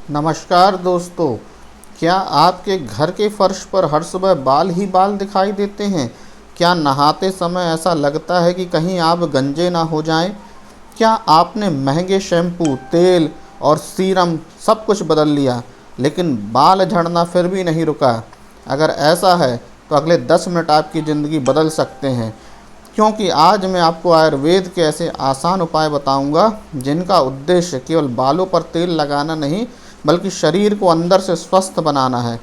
नमस्कार दोस्तों। क्या आपके घर के फर्श पर हर सुबह बाल ही बाल दिखाई देते हैं? क्या नहाते समय ऐसा लगता है कि कहीं आप गंजे ना हो जाएं? क्या आपने महंगे शैम्पू, तेल और सीरम सब कुछ बदल लिया, लेकिन बाल झड़ना फिर भी नहीं रुका? अगर ऐसा है तो अगले 10 मिनट आपकी ज़िंदगी बदल सकते हैं, क्योंकि आज मैं आपको आयुर्वेद के ऐसे आसान उपाय बताऊंगा जिनका उद्देश्य केवल बालों पर तेल लगाना नहीं, बल्कि शरीर को अंदर से स्वस्थ बनाना है।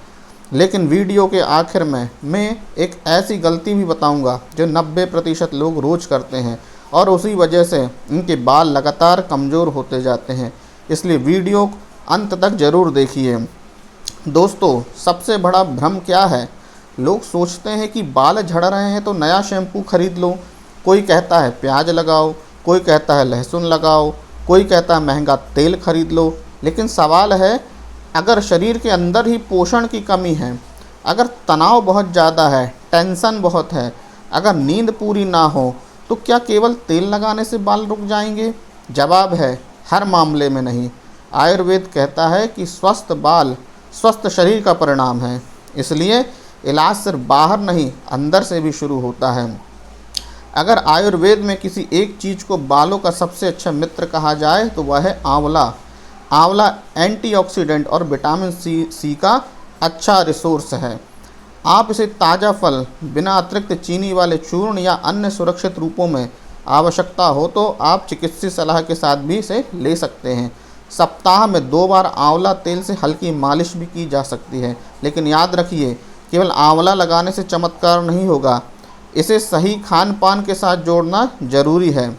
लेकिन वीडियो के आखिर में मैं एक ऐसी गलती भी बताऊंगा जो 90% लोग रोज़ करते हैं, और उसी वजह से इनके बाल लगातार कमज़ोर होते जाते हैं। इसलिए वीडियो अंत तक ज़रूर देखिए। दोस्तों, सबसे बड़ा भ्रम क्या है? लोग सोचते हैं कि बाल झड़ रहे हैं तो नया शैम्पू खरीद लो। कोई कहता है प्याज लगाओ, कोई कहता है लहसुन लगाओ, कोई कहता है महंगा तेल खरीद लो। लेकिन सवाल है, अगर शरीर के अंदर ही पोषण की कमी है, अगर तनाव बहुत ज़्यादा है, टेंशन बहुत है, अगर नींद पूरी ना हो, तो क्या केवल तेल लगाने से बाल रुक जाएंगे? जवाब है, हर मामले में नहीं। आयुर्वेद कहता है कि स्वस्थ बाल स्वस्थ शरीर का परिणाम है। इसलिए इलाज सिर्फ बाहर नहीं, अंदर से भी शुरू होता है। अगर आयुर्वेद में किसी एक चीज़ को बालों का सबसे अच्छा मित्र कहा जाए तो वह है आंवला। आंवला एंटीऑक्सीडेंट और विटामिन सी का अच्छा रिसोर्स है। आप इसे ताज़ा फल, बिना अतिरिक्त चीनी वाले चूर्ण या अन्य सुरक्षित रूपों में आवश्यकता हो तो आप चिकित्सीय सलाह के साथ भी इसे ले सकते हैं। सप्ताह में 2 बार आंवला तेल से हल्की मालिश भी की जा सकती है। लेकिन याद रखिए, केवल आंवला लगाने से चमत्कार नहीं होगा, इसे सही खान पान के साथ जोड़ना जरूरी है।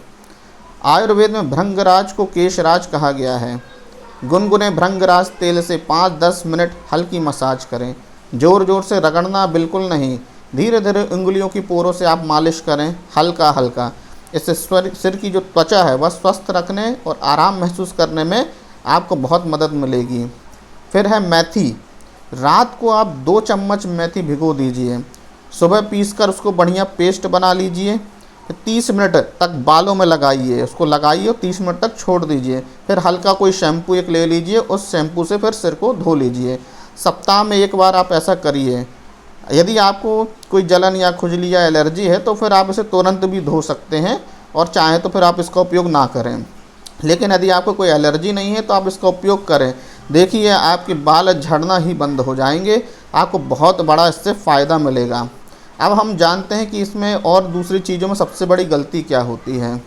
आयुर्वेद में भृंगराज को केशराज कहा गया है। गुनगुने भृंगराज तेल से 5-10 मिनट हल्की मसाज करें। ज़ोर ज़ोर से रगड़ना बिल्कुल नहीं, धीरे धीरे उंगलियों की पोरों से आप मालिश करें, हल्का हल्का। इससे सिर की जो त्वचा है वह स्वस्थ रखने और आराम महसूस करने में आपको बहुत मदद मिलेगी। फिर है मेथी। रात को आप 2 चम्मच मेथी भिगो दीजिए, सुबह पीसकर उसको बढ़िया पेस्ट बना लीजिए। फिर 30 मिनट तक बालों में लगाइए, उसको लगाइए और 30 मिनट तक छोड़ दीजिए। फिर हल्का कोई शैम्पू एक ले लीजिए, उस शैम्पू से फिर सिर को धो लीजिए। सप्ताह में 1 बार आप ऐसा करिए। यदि आपको कोई जलन या खुजली या एलर्जी है तो फिर आप इसे तुरंत भी धो सकते हैं, और चाहें तो फिर आप इसका उपयोग ना करें। लेकिन यदि आपको कोई एलर्जी नहीं है तो आप इसका उपयोग करें। देखिए, आपके बाल झड़ना ही बंद हो जाएंगे, आपको बहुत बड़ा इससे फ़ायदा मिलेगा। अब हम जानते हैं कि इसमें और दूसरी चीज़ों में सबसे बड़ी गलती क्या होती है।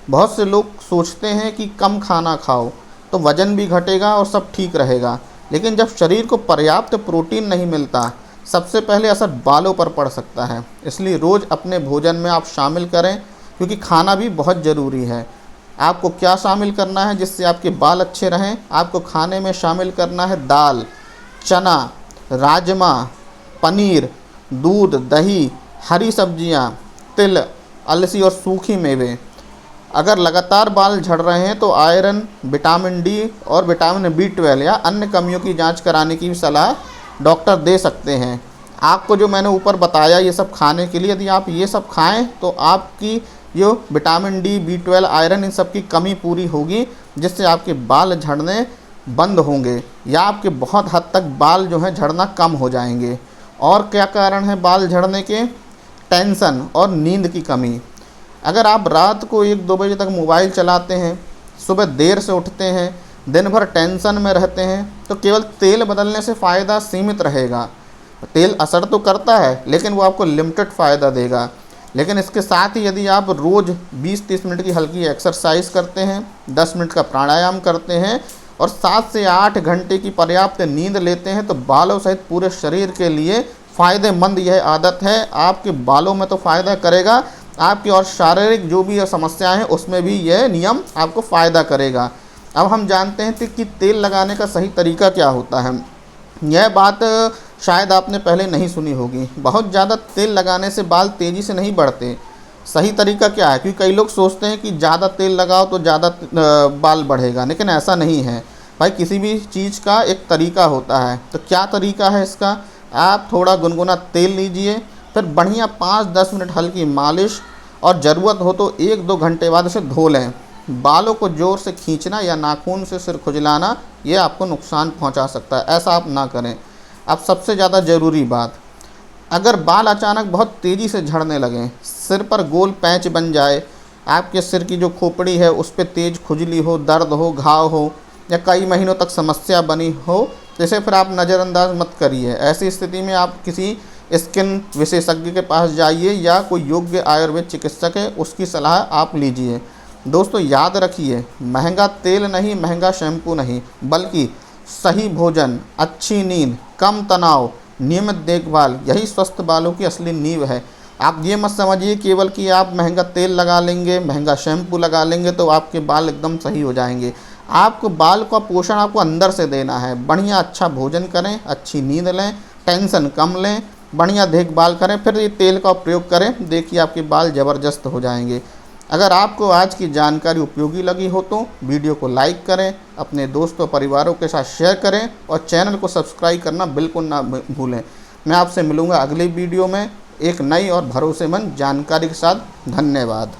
बहुत से लोग सोचते हैं कि कम खाना खाओ तो वज़न भी घटेगा और सब ठीक रहेगा। लेकिन जब शरीर को पर्याप्त प्रोटीन नहीं मिलता, सबसे पहले असर बालों पर पड़ सकता है। इसलिए रोज़ अपने भोजन में आप शामिल करें, क्योंकि खाना भी बहुत ज़रूरी है। आपको क्या शामिल करना है जिससे आपके बाल अच्छे रहें? आपको खाने में शामिल करना है दाल, चना, राजमा, पनीर, दूध, दही, हरी सब्जियां, तिल, अलसी और सूखी मेवे। अगर लगातार बाल झड़ रहे हैं तो आयरन, विटामिन डी और विटामिन B12 या अन्य कमियों की जांच कराने की भी सलाह डॉक्टर दे सकते हैं। आपको जो मैंने ऊपर बताया ये सब खाने के लिए, यदि आप ये सब खाएं तो आपकी जो विटामिन डी, B12, आयरन, इन सब की कमी पूरी होगी, जिससे आपके बाल झड़ने बंद होंगे या आपके बहुत हद तक बाल जो हैं झड़ना कम हो जाएंगे। और क्या कारण है बाल झड़ने के? टेंशन और नींद की कमी। अगर आप रात को 1-2 बजे तक मोबाइल चलाते हैं, सुबह देर से उठते हैं, दिन भर टेंशन में रहते हैं, तो केवल तेल बदलने से फ़ायदा सीमित रहेगा। तेल असर तो करता है, लेकिन वो आपको लिमिटेड फ़ायदा देगा। लेकिन इसके साथ ही यदि आप रोज़ 20-30 मिनट की हल्की एक्सरसाइज करते हैं, 10 मिनट का प्राणायाम करते हैं और 7 से 8 घंटे की पर्याप्त नींद लेते हैं, तो बालों सहित पूरे शरीर के लिए फ़ायदेमंद यह आदत है। आपके बालों में तो फ़ायदा करेगा, आपकी और शारीरिक जो भी समस्याएं हैं उसमें भी यह नियम आपको फ़ायदा करेगा। अब हम जानते हैं कि तेल लगाने का सही तरीका क्या होता है। यह बात शायद आपने पहले नहीं सुनी होगी। बहुत ज़्यादा तेल लगाने से बाल तेज़ी से नहीं बढ़ते। सही तरीका क्या है? क्योंकि कई लोग सोचते हैं कि ज़्यादा तेल लगाओ तो ज़्यादा बाल बढ़ेगा, लेकिन ऐसा नहीं है भाई। किसी भी चीज़ का एक तरीका होता है। तो क्या तरीका है इसका? आप थोड़ा गुनगुना तेल लीजिए, फिर बढ़िया 5-10 मिनट हल्की मालिश, और ज़रूरत हो तो 1-2 घंटे बाद इसे धो लें। बालों को ज़ोर से खींचना या नाखून से सिर खुजलाना ये आपको नुकसान पहुंचा सकता है, ऐसा आप ना करें। अब सबसे ज़्यादा ज़रूरी बात, अगर बाल अचानक बहुत तेज़ी से झड़ने लगें, सिर पर गोल पैच बन जाए, आपके सिर की जो खोपड़ी है उस पे तेज़ खुजली हो, दर्द हो, घाव हो या कई महीनों तक समस्या बनी हो, तो इसे फिर आप नज़रअंदाज मत करिए। ऐसी स्थिति में आप किसी स्किन विशेषज्ञ के पास जाइए या कोई योग्य आयुर्वेद चिकित्सक है उसकी सलाह आप लीजिए। दोस्तों याद रखिए, महंगा तेल नहीं, महंगा शैम्पू नहीं, बल्कि सही भोजन, अच्छी नींद, कम तनाव, नियमित देखभाल, यही स्वस्थ बालों की असली नींव है। आप ये मत समझिए केवल कि आप महंगा तेल लगा लेंगे, महंगा शैम्पू लगा लेंगे तो आपके बाल एकदम सही हो जाएंगे। आपको बाल का पोषण आपको अंदर से देना है। बढ़िया अच्छा भोजन करें, अच्छी नींद लें, टेंशन कम लें, बढ़िया देखभाल करें, फिर ये तेल का प्रयोग करें, देखिए आपके बाल ज़बरदस्त हो जाएंगे। अगर आपको आज की जानकारी उपयोगी लगी हो तो वीडियो को लाइक करें, अपने दोस्तों परिवारों के साथ शेयर करें और चैनल को सब्सक्राइब करना बिल्कुल ना भूलें। मैं आपसे मिलूँगा अगली वीडियो में एक नई और भरोसेमंद जानकारी के साथ। धन्यवाद।